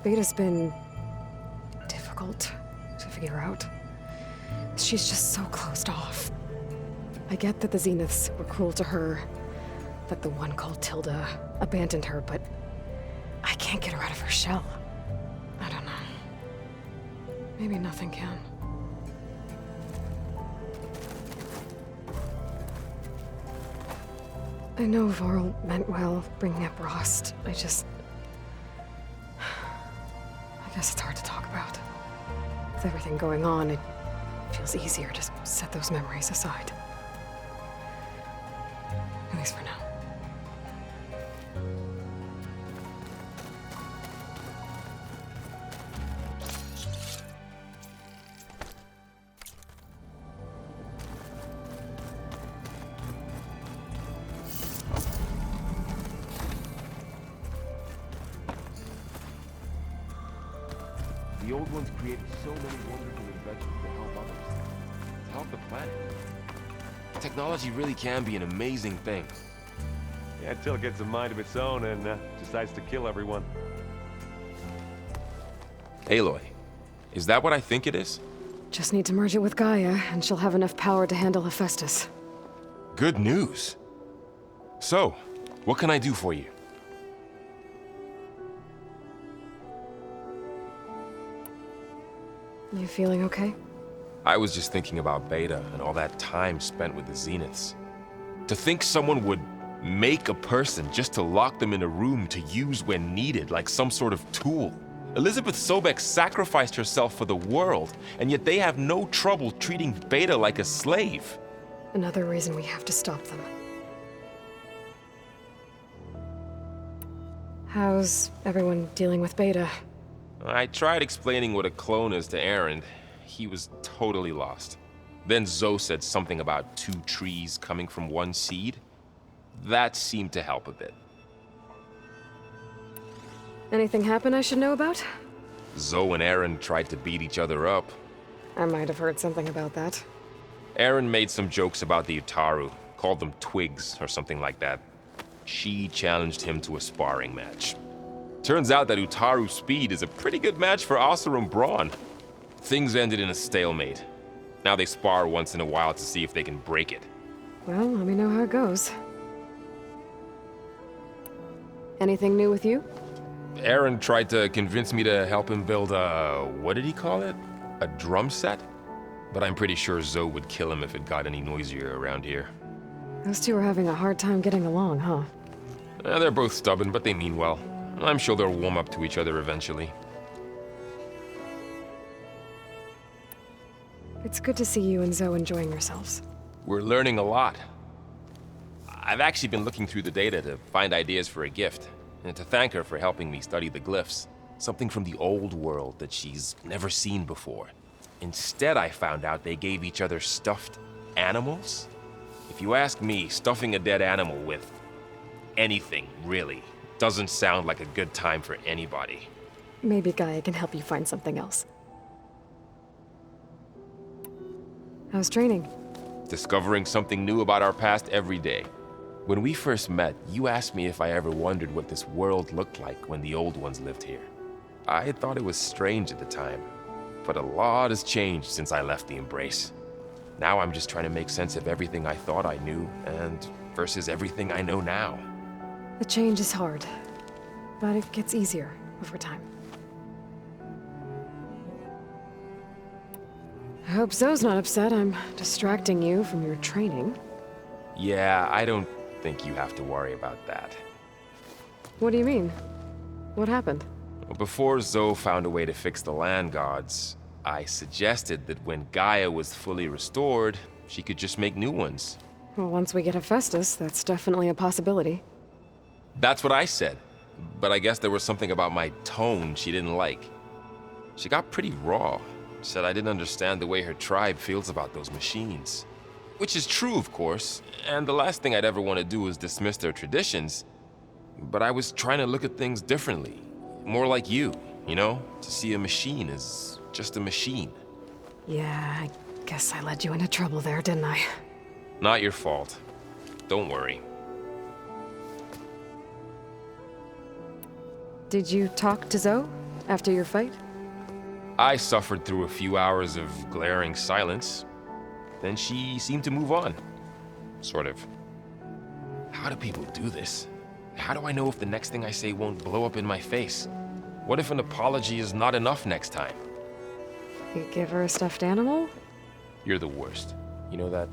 Beta's been difficult to figure out. She's just so closed off. I get that the Zeniths were cruel to her, that the one called Tilda abandoned her, but I can't get her out of her shell. I don't know. Maybe nothing can. I know Varl meant well, bringing up Rost. I guess it's hard to talk about. With everything going on, it feels easier to set those memories aside. At least for now. The old ones created so many wonderful inventions to help others. To help the planet. Technology really can be an amazing thing. Yeah, until it gets a mind of its own and decides to kill everyone. Aloy, is that what I think it is? Just need to merge it with Gaia, and she'll have enough power to handle Hephaestus. Good news. So, what can I do for you? You feeling okay? I was just thinking about Beta and all that time spent with the Zeniths. To think someone would make a person just to lock them in a room to use when needed, like some sort of tool. Elizabeth Sobek sacrificed herself for the world, and yet they have no trouble treating Beta like a slave. Another reason we have to stop them. How's everyone dealing with Beta? I tried explaining what a clone is to Aaron. He was totally lost. Then Zoe said something about 2 trees coming from 1 seed. That seemed to help a bit. Anything happen I should know about? Zoe and Aaron tried to beat each other up. I might have heard something about that. Aaron made some jokes about the Utaru, called them twigs or something like that. She challenged him to a sparring match. Turns out that Utaru speed is a pretty good match for Oseram brawn. Things ended in a stalemate. Now they spar once in a while to see if they can break it. Well, let me know how it goes. Anything new with you? Aaron tried to convince me to help him build a... what did he call it? A drum set? But I'm pretty sure Zoe would kill him if it got any noisier around here. Those two are having a hard time getting along, huh? They're both stubborn, but they mean well. I'm sure they'll warm up to each other eventually. It's good to see you and Zoe enjoying yourselves. We're learning a lot. I've actually been looking through the data to find ideas for a gift, and to thank her for helping me study the glyphs. Something from the old world that she's never seen before. Instead, I found out they gave each other stuffed animals. If you ask me, stuffing a dead animal with anything, really, doesn't sound like a good time for anybody. Maybe Gaia can help you find something else. How's training? Discovering something new about our past every day. When we first met, you asked me if I ever wondered what this world looked like when the old ones lived here. I thought it was strange at the time, but a lot has changed since I left the Embrace. Now I'm just trying to make sense of everything I thought I knew and versus everything I know now. The change is hard, but it gets easier over time. I hope Zoe's not upset I'm distracting you from your training. Yeah, I don't think you have to worry about that. What do you mean? What happened? Before Zoe found a way to fix the land gods, I suggested that when Gaia was fully restored, she could just make new ones. Well, once we get Hephaestus, that's definitely a possibility. That's what I said, but I guess there was something about my tone she didn't like. She got pretty raw, said I didn't understand the way her tribe feels about those machines. Which is true, of course, and the last thing I'd ever want to do is dismiss their traditions. But I was trying to look at things differently. More like you know? To see a machine as just a machine. Yeah, I guess I led you into trouble there, didn't I? Not your fault. Don't worry. Did you talk to Zoe after your fight? I suffered through a few hours of glaring silence. Then she seemed to move on. Sort of. How do people do this? How do I know if the next thing I say won't blow up in my face? What if an apology is not enough next time? You give her a stuffed animal? You're the worst. You know that?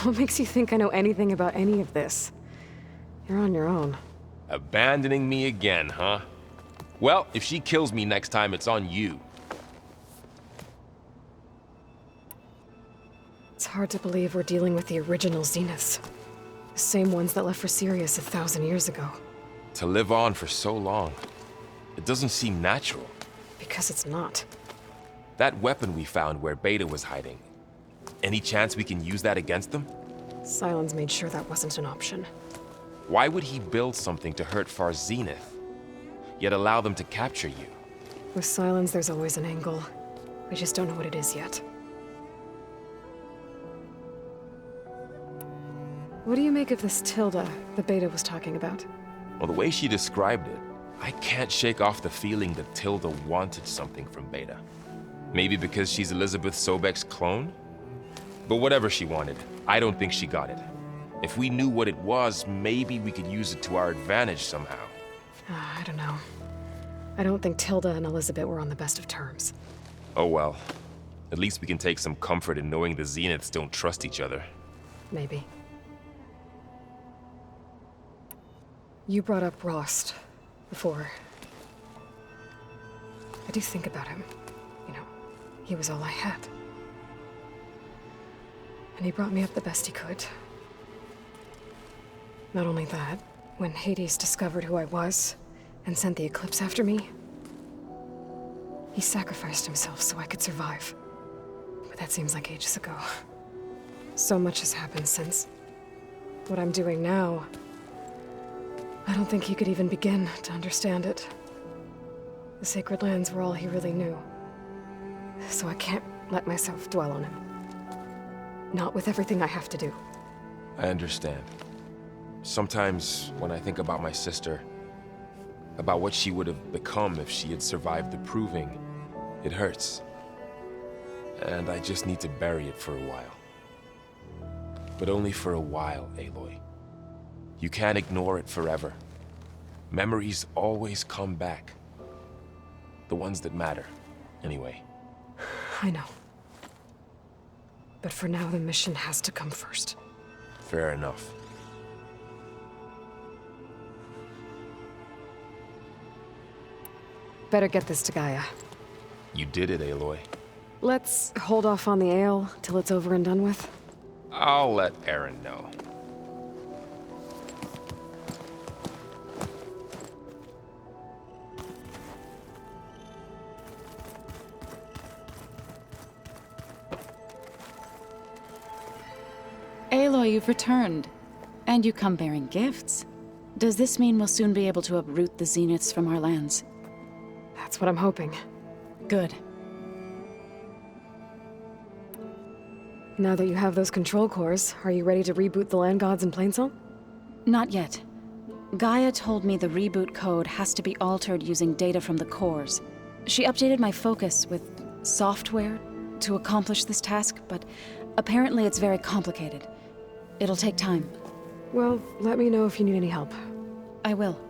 What makes you think I know anything about any of this? You're on your own. Abandoning me again, huh? Well, if she kills me next time, it's on you. It's hard to believe we're dealing with the original Zeniths. The same ones that left for Sirius 1,000 years ago. To live on for so long, it doesn't seem natural. Because it's not. That weapon we found where Beta was hiding, any chance we can use that against them? Sylens made sure that wasn't an option. Why would he build something to hurt Far's Zenith, yet allow them to capture you? With Sylens, there's always an angle. We just don't know what it is yet. What do you make of this Tilda the Beta was talking about? Well, the way she described it, I can't shake off the feeling that Tilda wanted something from Beta. Maybe because she's Elizabeth Sobek's clone? But whatever she wanted, I don't think she got it. If we knew what it was, maybe we could use it to our advantage somehow. I don't know. I don't think Tilda and Elizabeth were on the best of terms. Oh well. At least we can take some comfort in knowing the Zeniths don't trust each other. Maybe. You brought up Rost before. I do think about him. You know, he was all I had. And he brought me up the best he could. Not only that, when Hades discovered who I was and sent the Eclipse after me, he sacrificed himself so I could survive. But that seems like ages ago. So much has happened since. What I'm doing now, I don't think he could even begin to understand it. The Sacred Lands were all he really knew. So I can't let myself dwell on him. Not with everything I have to do. I understand. Sometimes, when I think about my sister, about what she would have become if she had survived the Proving, it hurts. And I just need to bury it for a while. But only for a while, Aloy. You can't ignore it forever. Memories always come back. The ones that matter, anyway. I know. But for now, the mission has to come first. Fair enough. Better get this to Gaia. You did it, Aloy. Let's hold off on the ale till it's over and done with. I'll let Aaron know. Aloy, you've returned. And you come bearing gifts. Does this mean we'll soon be able to uproot the Zeniths from our lands? That's what I'm hoping. Good. Now that you have those control cores, are you ready to reboot the land gods in Plainsong? Not yet. Gaia told me the reboot code has to be altered using data from the cores. She updated my focus with software to accomplish this task, but apparently it's very complicated. It'll take time. Well, let me know if you need any help. I will.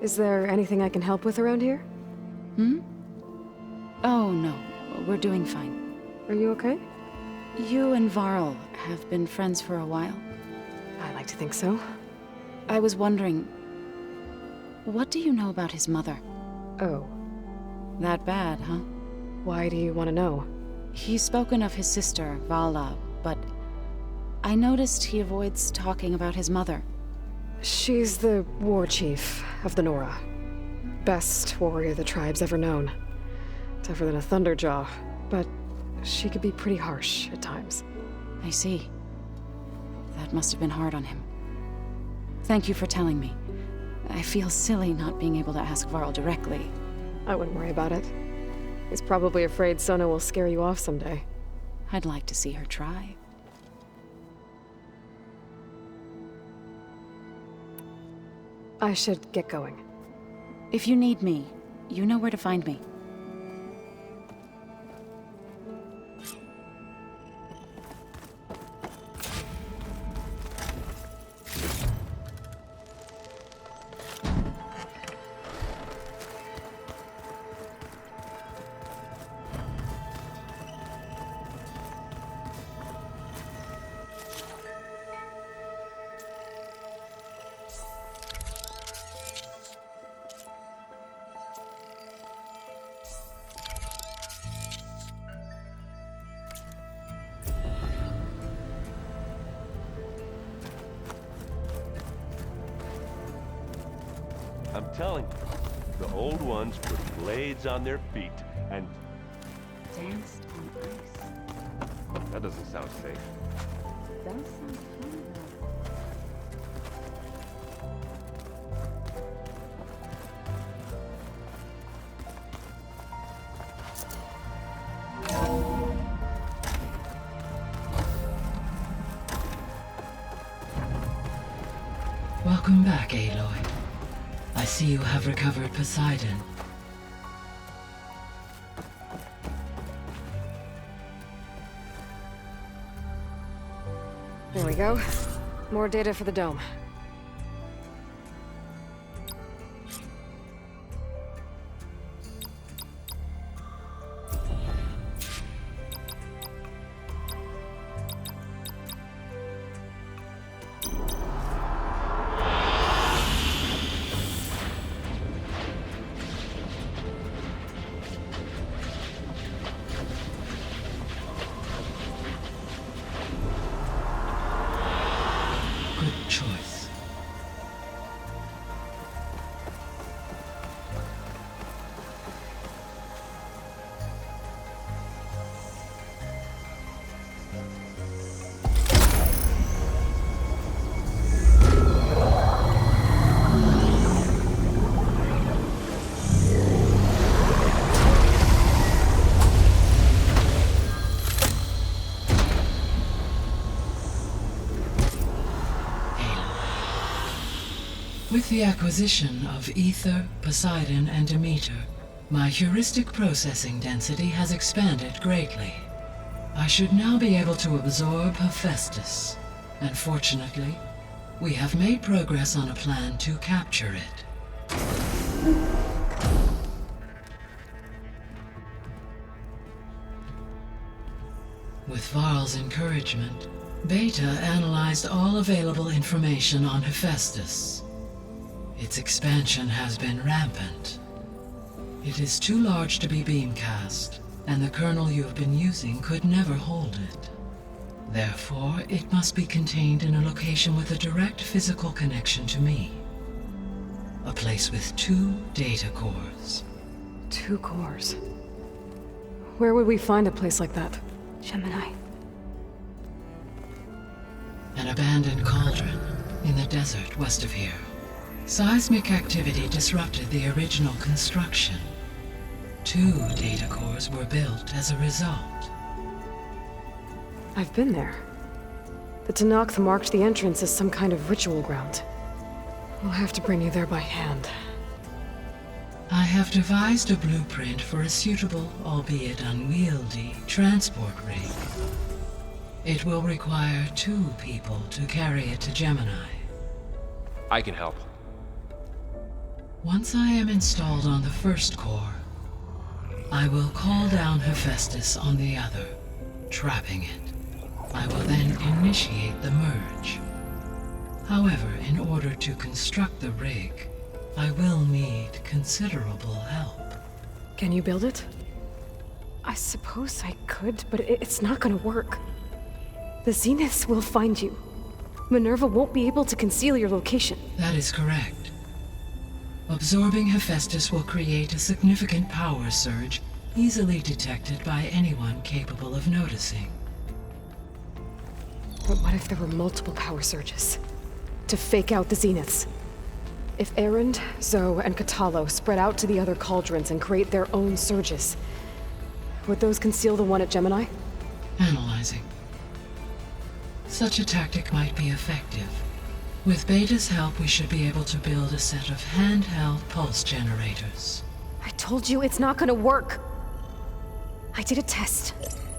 Is there anything I can help with around here? Oh, no. We're doing fine. Are you okay? You and Varl have been friends for a while. I like to think so. I was wondering, what do you know about his mother? Oh, That bad, huh? why do you want to know? He's spoken of his sister, Vala, but I noticed he avoids talking about his mother. She's the war chief of the Nora. Best warrior the tribe's ever known. Tougher than a Thunderjaw, but she could be pretty harsh at times. I see. That must have been hard on him. Thank you for telling me. I feel silly not being able to ask Varl directly. I wouldn't worry about it. He's probably afraid Sona will scare you off someday. I'd like to see her try. I should get going. If you need me, you know where to find me. I'm telling you, the old ones put blades on their feet and... Danced on ice. That doesn't sound safe. Does sound fun, Welcome back, Aloy. I see you have recovered Poseidon. There we go. More data for the dome. Good choice. With the acquisition of Ether, Poseidon, and Demeter, my heuristic processing density has expanded greatly. I should now be able to absorb Hephaestus, and fortunately, we have made progress on a plan to capture it. With Varl's encouragement, Beta analyzed all available information on Hephaestus. Its expansion has been rampant. It is too large to be beamcast, and the kernel you have been using could never hold it. Therefore, it must be contained in a location with a direct physical connection to me. A place with 2 data cores. 2 cores. Where would we find a place like that? Gemini. An abandoned cauldron in the desert west of here. Seismic activity disrupted the original construction. 2 data cores were built as a result. I've been there. The Tenakth marked the entrance as some kind of ritual ground. We'll have to bring you there by hand. I have devised a blueprint for a suitable, albeit unwieldy, transport rig. It will require 2 people to carry it to Gemini. I can help. Once I am installed on the first core, I will call down Hephaestus on the other, trapping it. I will then initiate the merge. However, in order to construct the rig, I will need considerable help. Can you build it? I suppose I could, but it's not gonna work. The Zeniths will find you. Minerva won't be able to conceal your location. That is correct. Absorbing Hephaestus will create a significant power surge, easily detected by anyone capable of noticing. But what if there were multiple power surges? To fake out the Zeniths? If Erend, Zoe, and Katalo spread out to the other cauldrons and create their own surges, would those conceal the one at Gemini? Analyzing. Such a tactic might be effective. With Beta's help, we should be able to build a set of handheld pulse generators. I told you it's not gonna work! I did a test.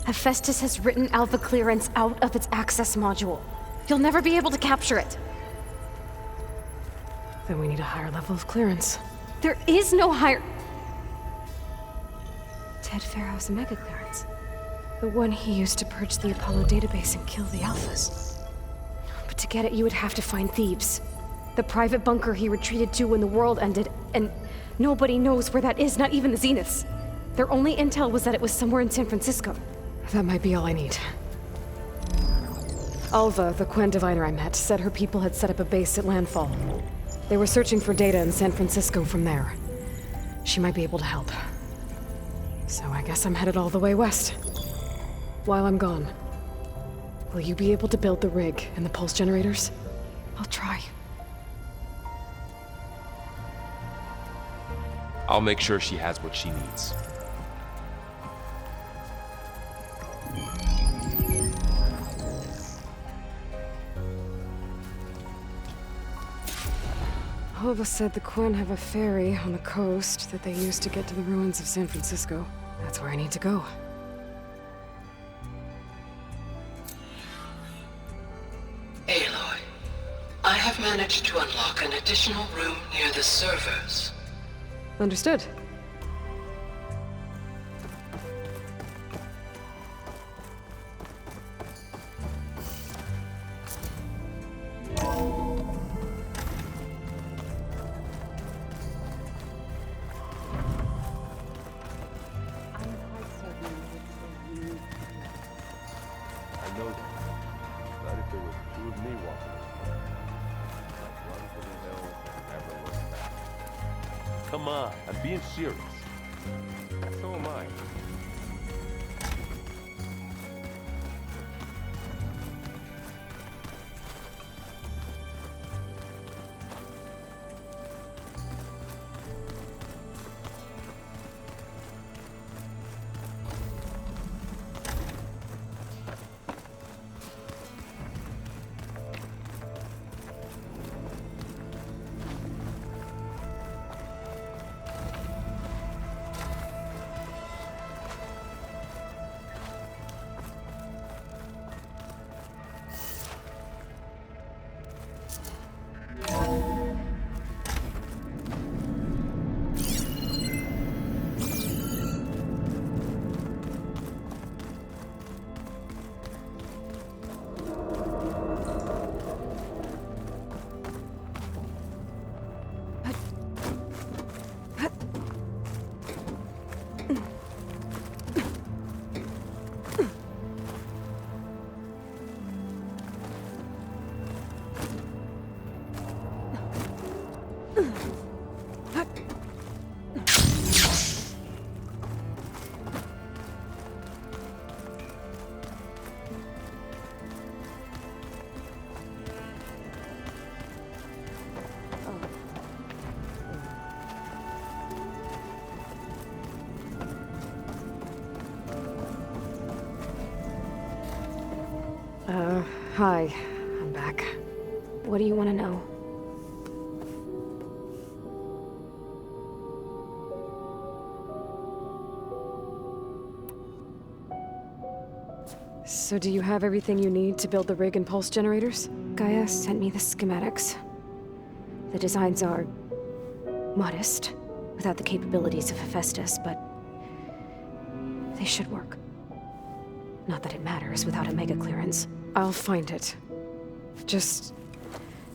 Hephaestus has written Alpha Clearance out of its access module. You'll never be able to capture it. Then we need a higher level of clearance. There is no higher... Ted Pharaoh's Mega Clearance. The one he used to purge the Apollo database and kill the Alphas. But to get it, you would have to find Thebes. The private bunker he retreated to when the world ended, and nobody knows where that is, not even the Zeniths. Their only intel was that it was somewhere in San Francisco. That might be all I need. Alva, the Quen diviner I met, said her people had set up a base at landfall. They were searching for data in San Francisco from there. She might be able to help. So I guess I'm headed all the way west. While I'm gone, will you be able to build the rig and the pulse generators? I'll try. I'll make sure she has what she needs. Alva said the Quen have a ferry on the coast that they use to get to the ruins of San Francisco. That's where I need to go. Aloy, I have managed to unlock an additional room near the servers. Understood. I know that. But if there was 2 of me walking this way, I'd run for the hills and never look back. Come on, I'm being serious. So am I. Hi. I'm back. What do you want to know? So do you have everything you need to build the rig and pulse generators? Gaia sent me the schematics. The designs are modest, without the capabilities of Hephaestus, but they should work. Not that it matters without a mega clearance. I'll find it. Just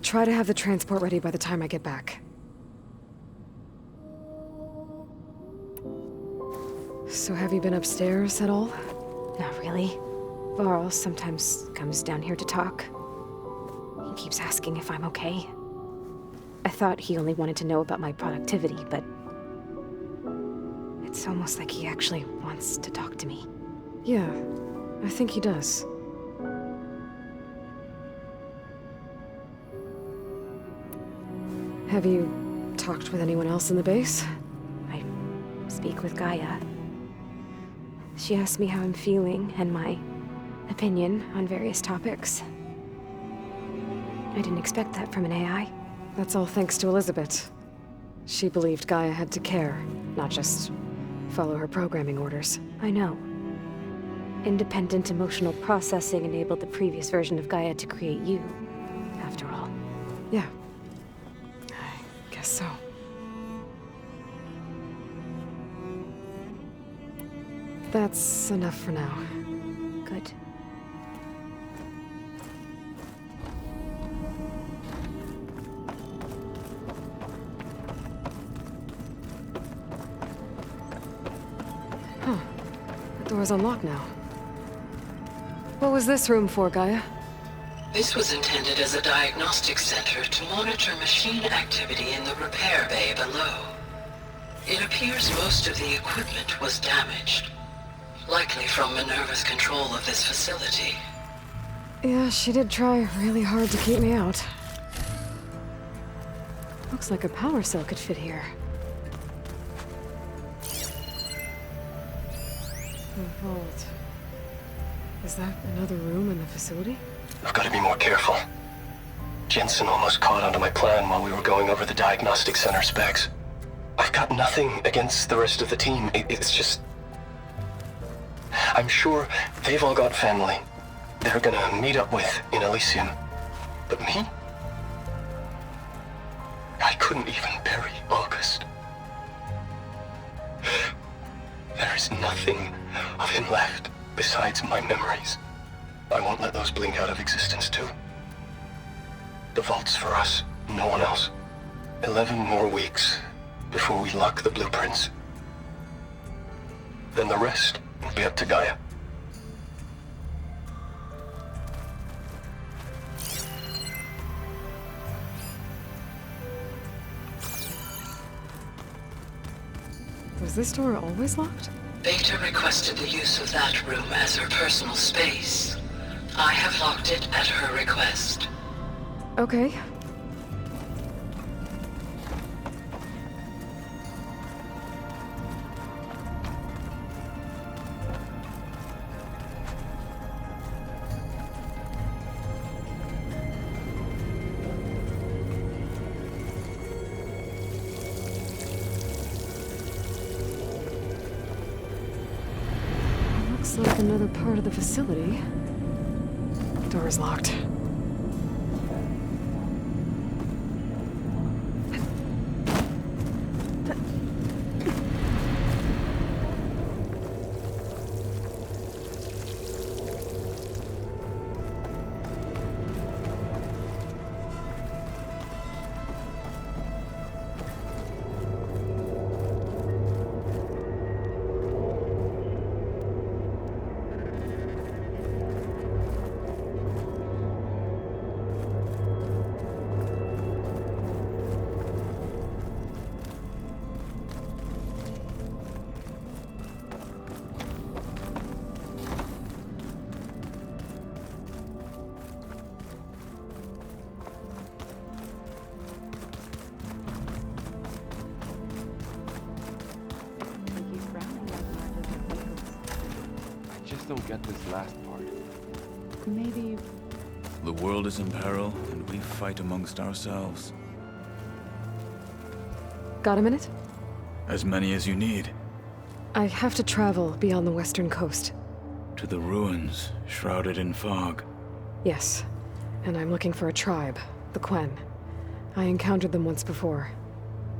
try to have the transport ready by the time I get back. So have you been upstairs at all? Not really. Varl sometimes comes down here to talk. He keeps asking if I'm okay. I thought he only wanted to know about my productivity, but it's almost like he actually wants to talk to me. Yeah, I think he does. Have you talked with anyone else in the base? I speak with Gaia. She asked me how I'm feeling and my opinion on various topics. I didn't expect that from an AI. That's all thanks to Elizabeth. She believed Gaia had to care, not just follow her programming orders. I know. Independent emotional processing enabled the previous version of Gaia to create you, after all. Yeah. I guess so. That's enough for now. Good. Huh. The door's unlocked now. What was this room for, Gaia? This was intended as a diagnostic center to monitor machine activity in the repair bay below. It appears most of the equipment was damaged, likely from Minerva's control of this facility. Yeah, she did try really hard to keep me out. Looks like a power cell could fit here. The vault. Is that another room in the facility? I've got to be more careful. Jensen almost caught onto my plan while we were going over the diagnostic center specs. I've got nothing against the rest of the team. It's just... I'm sure they've all got family they're gonna meet up with in Elysium. But me? I couldn't even bury August. There is nothing of him left besides my memories. I won't let those blink out of existence too. The vault's for us, no one else. 11 more weeks before we lock the blueprints. Then the rest will be up to Gaia. Was this door always locked? Beta requested the use of that room as her personal space. I have locked it at her request. Okay. Looks like another part of the facility. Door is locked. I just don't get this last part. Maybe... The world is in peril, and we fight amongst ourselves. Got a minute? As many as you need. I have to travel beyond the western coast. To the ruins, shrouded in fog. Yes, and I'm looking for a tribe, the Quen. I encountered them once before.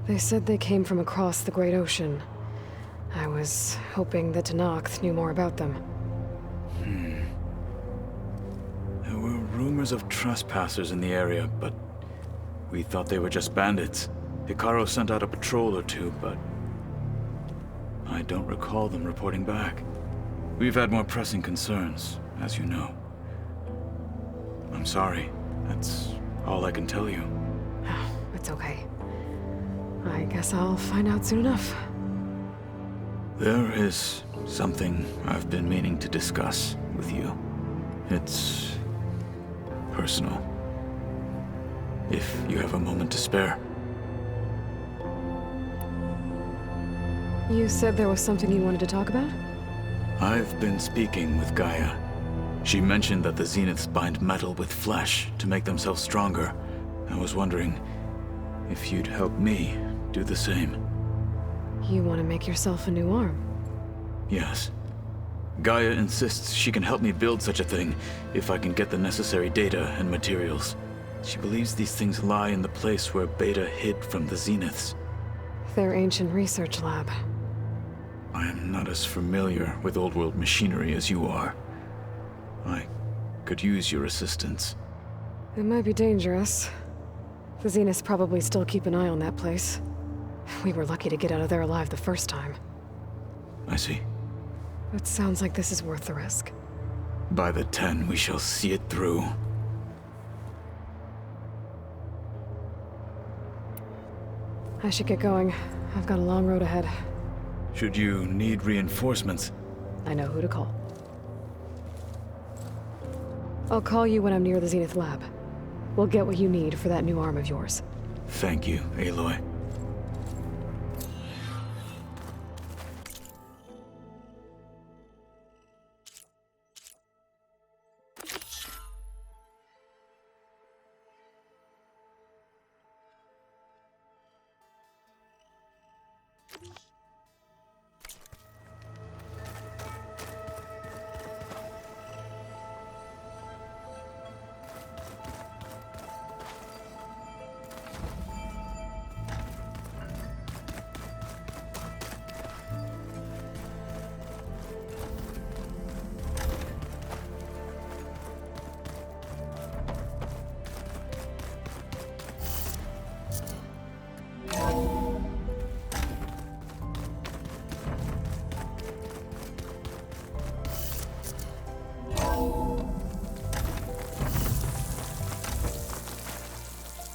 They said they came from across the Great Ocean. I was hoping that Tenakth knew more about them. There were rumors of trespassers in the area, but we thought they were just bandits. Hikaru sent out a patrol or two, but I don't recall them reporting back. We've had more pressing concerns, as you know. I'm sorry. That's all I can tell you. It's okay. I guess I'll find out soon enough. There is something I've been meaning to discuss with you. It's personal. If you have a moment to spare. You said there was something you wanted to talk about? I've been speaking with Gaia. She mentioned that the Zeniths bind metal with flesh to make themselves stronger. I was wondering if you'd help me do the same. You want to make yourself a new arm? Yes. Gaia insists she can help me build such a thing if I can get the necessary data and materials. She believes these things lie in the place where Beta hid from the Zeniths. Their ancient research lab. I am not as familiar with old world machinery as you are. I could use your assistance. It might be dangerous. The Zeniths probably still keep an eye on that place. We were lucky to get out of there alive the first time. I see. It sounds like this is worth the risk. By the 10, we shall see it through. I should get going. I've got a long road ahead. Should you need reinforcements, I know who to call. I'll call you when I'm near the Zenith lab. We'll get what you need for that new arm of yours. thank you, Aloy.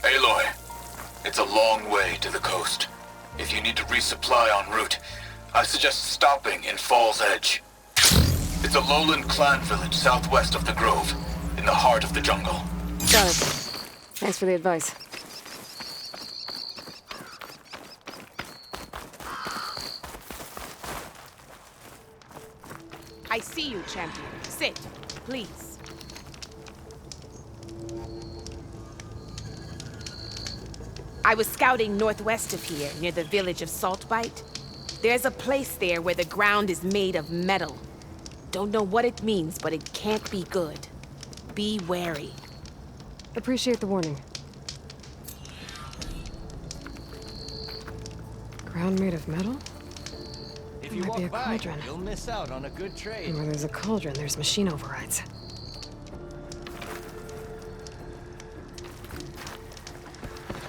Aloy, it's a long way to the coast. If you need to resupply en route, I suggest stopping in Fall's Edge. It's a lowland clan village southwest of the Grove, in the heart of the jungle. Got it. Thanks for the advice. I see you, champion. Sit, please. I was scouting northwest of here, near the village of Saltbite. There's a place there where the ground is made of metal. Don't know what it means, but it can't be good. Be wary. Appreciate the warning. Ground made of metal? If It you might be a walk by, cauldron. you'll miss out on a good trade. And where there's a cauldron, there's machine overrides.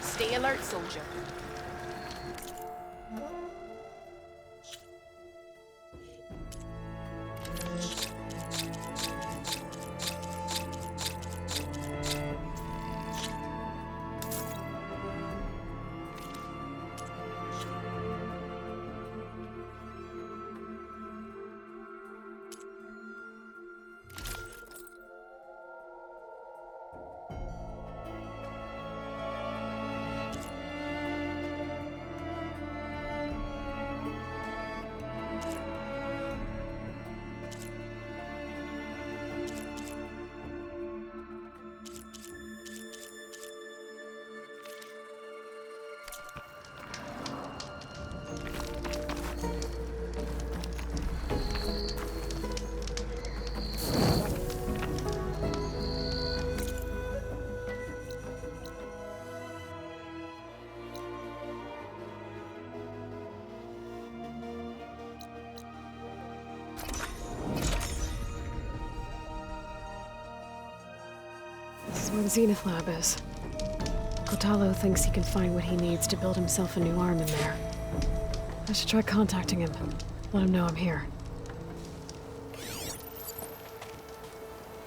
Stay alert, soldier. is where the Zenith lab is. Kotalo thinks he can find what he needs to build himself a new arm in there. I should try contacting him. Let him know I'm here.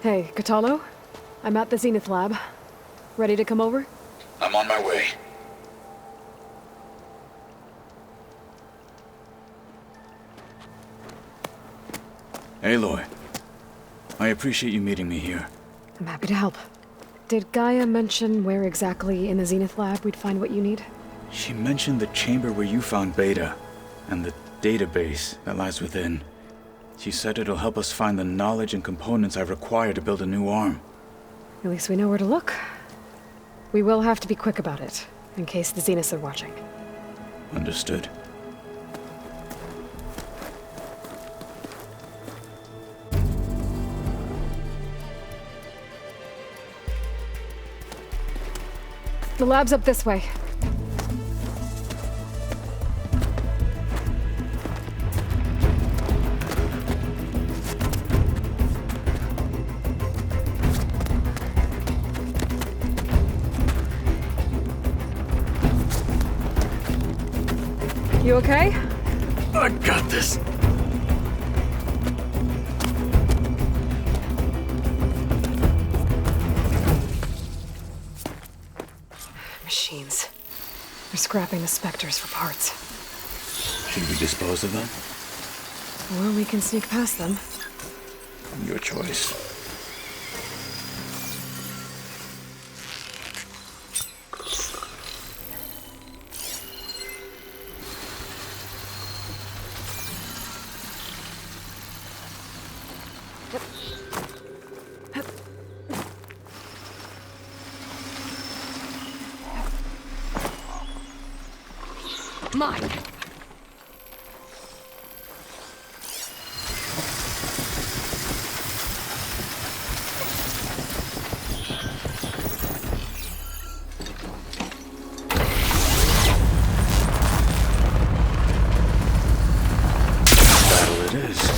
Hey, Kotalo? I'm at the Zenith lab. Ready to come over? I'm on my way. Aloy, I appreciate you meeting me here. I'm happy to help. Did Gaia mention where exactly in the Zenith lab we'd find what you need? She mentioned the chamber where you found Beta, and the database that lies within. She said it'll help us find the knowledge and components I require to build a new arm. At least we know where to look. We will have to be quick about it, in case the Zeniths are watching. Understood. The lab's up this way. You okay? I got this. Machines. They're scrapping the specters for parts. Should we dispose of them? Or we can sneak past them. Your choice. Mine. Battle it is.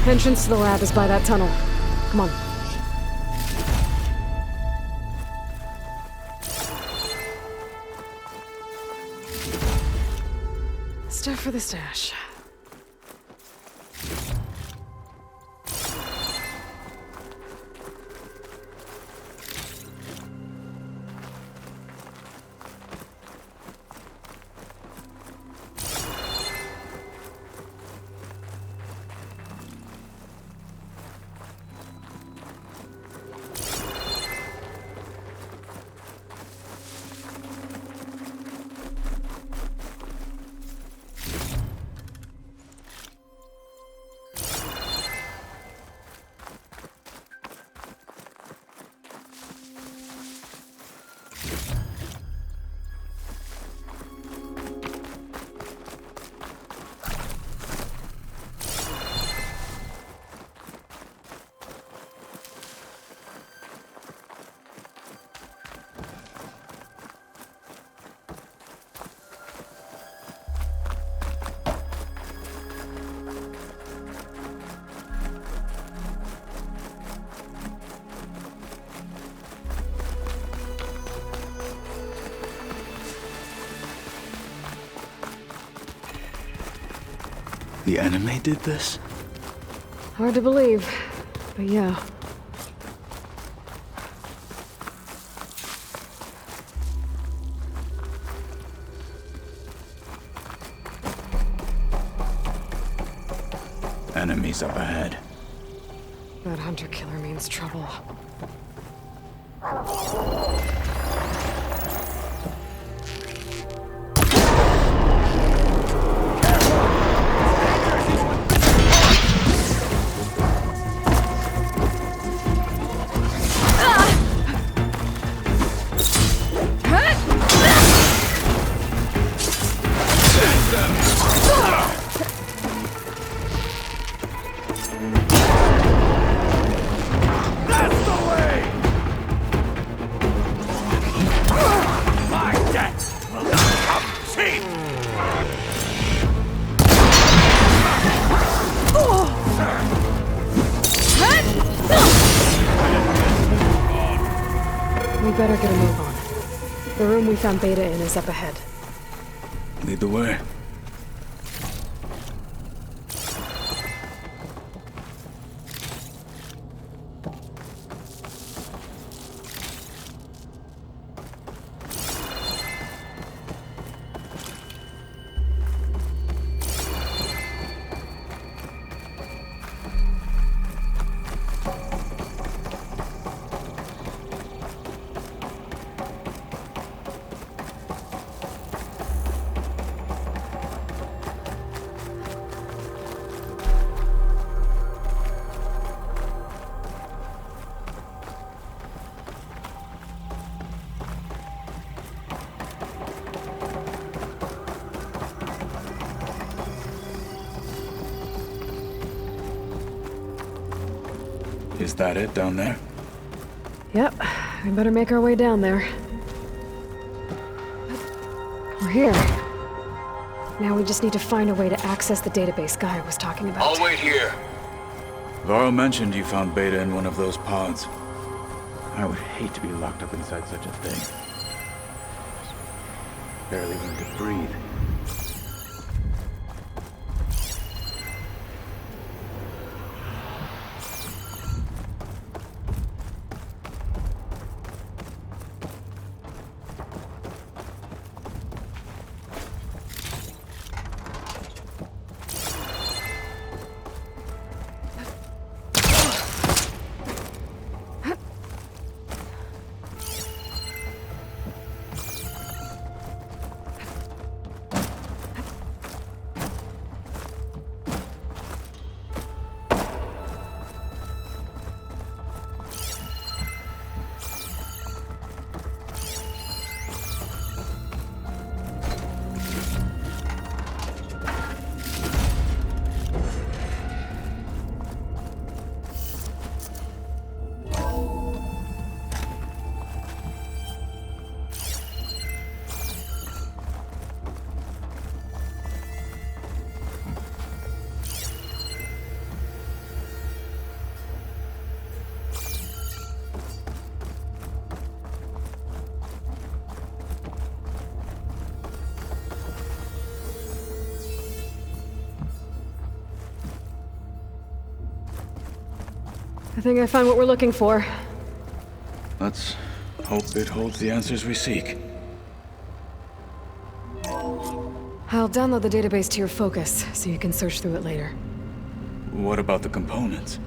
Entrance to the lab is by that tunnel. Come on. Stuff for the stash. The enemy did this? Hard to believe, but yeah. Enemies up ahead. That hunter-killer means trouble. We better get a move on. The room we found Beta in is up ahead. Lead the way. Is that it down there? Yep, we better make our way down there. We're here. Now we just need to find a way to access the database Gaia was talking about. I'll wait here. Varl mentioned you found Beta in one of those pods. I would hate to be locked up inside such a thing. Barely learn to breathe. I think I found what we're looking for. Let's hope it holds the answers we seek. I'll download the database to your Focus, so you can search through it later. What about the components?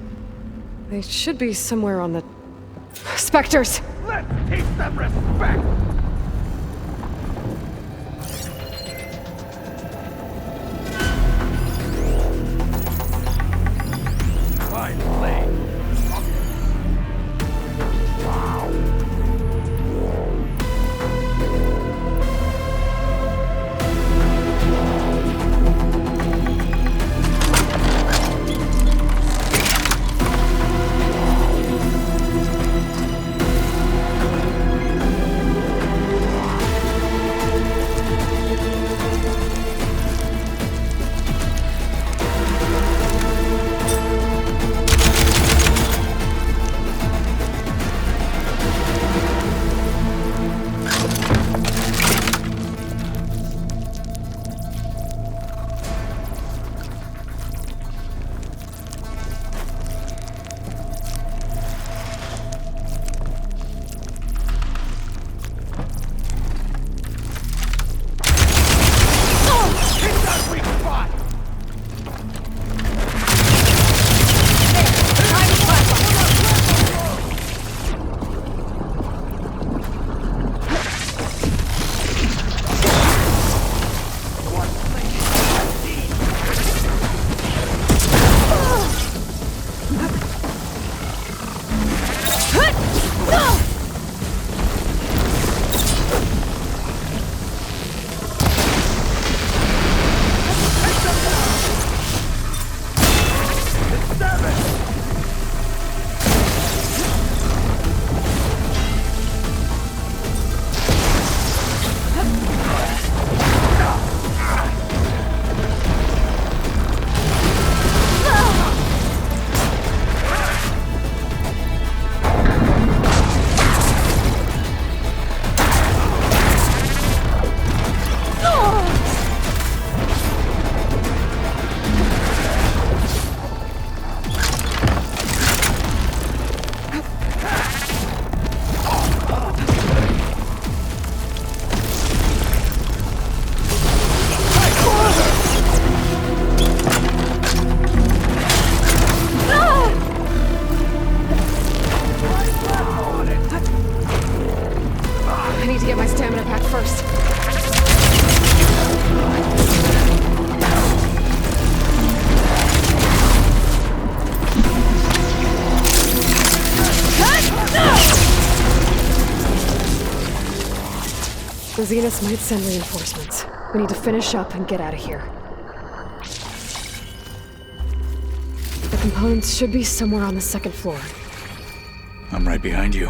They should be somewhere on the... Spectres! Let's teach them respect! Finally! The Zeniths might send reinforcements. We need to finish up and get out of here. The components should be somewhere on the second floor. I'm right behind you.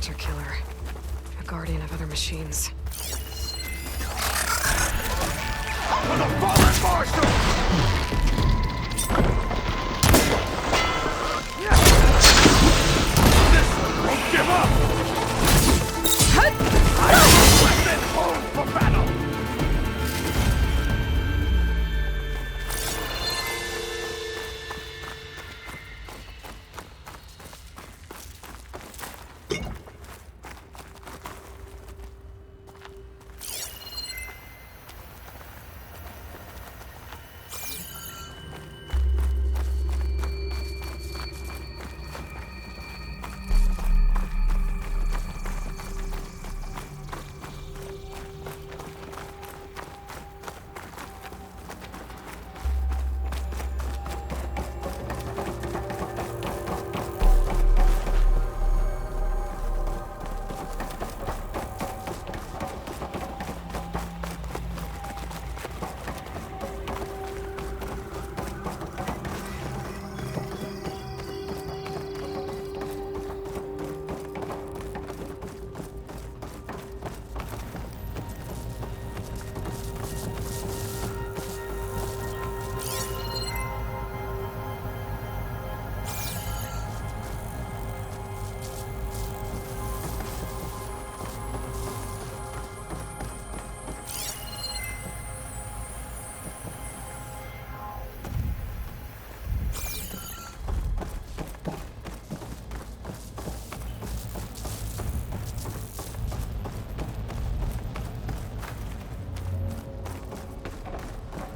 signature killer. A guardian of other machines. For the fallen marshal! This one won't give up! I am weapon home for battle!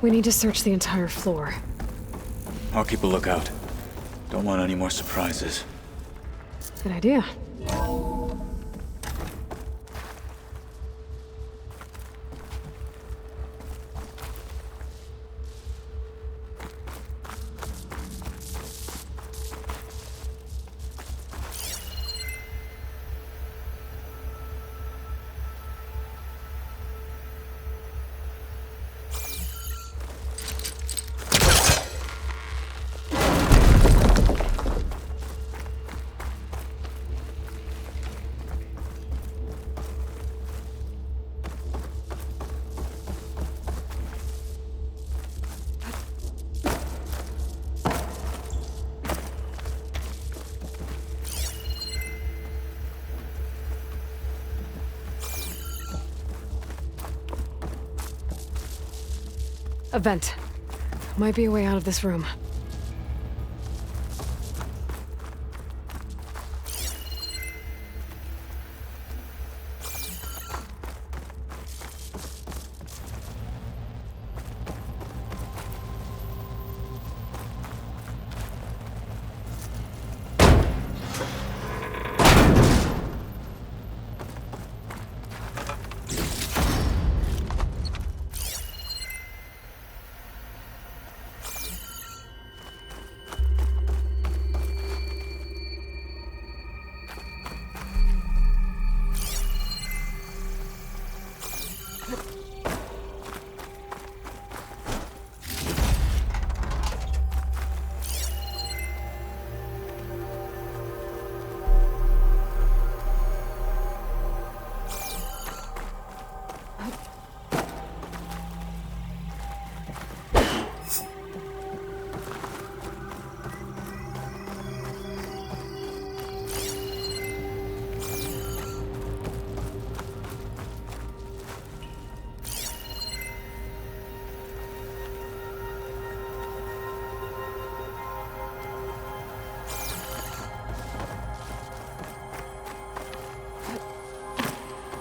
We need to search the entire floor. I'll keep a lookout. Don't want any more surprises. Good idea. A vent. Might be a way out of this room.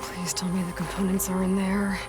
Please tell me the components are in there.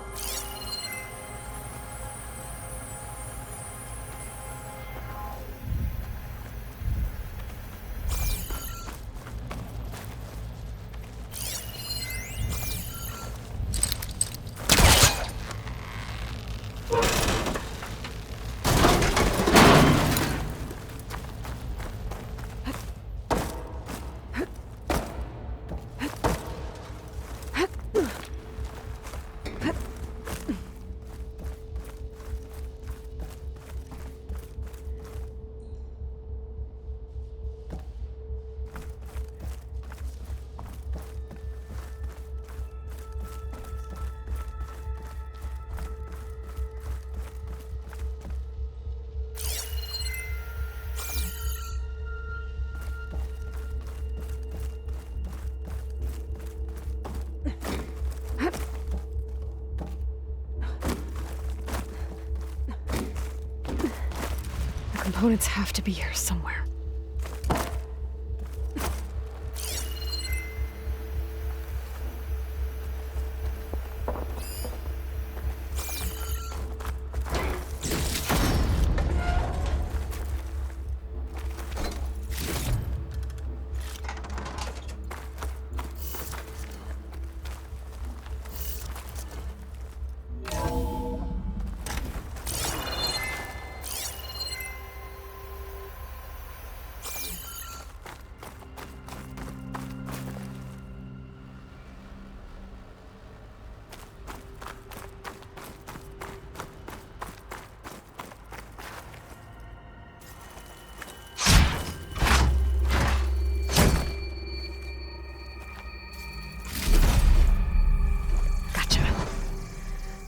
components have to be here somewhere.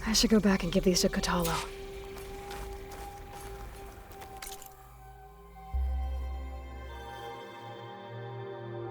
I should go back and give these to Kotalo.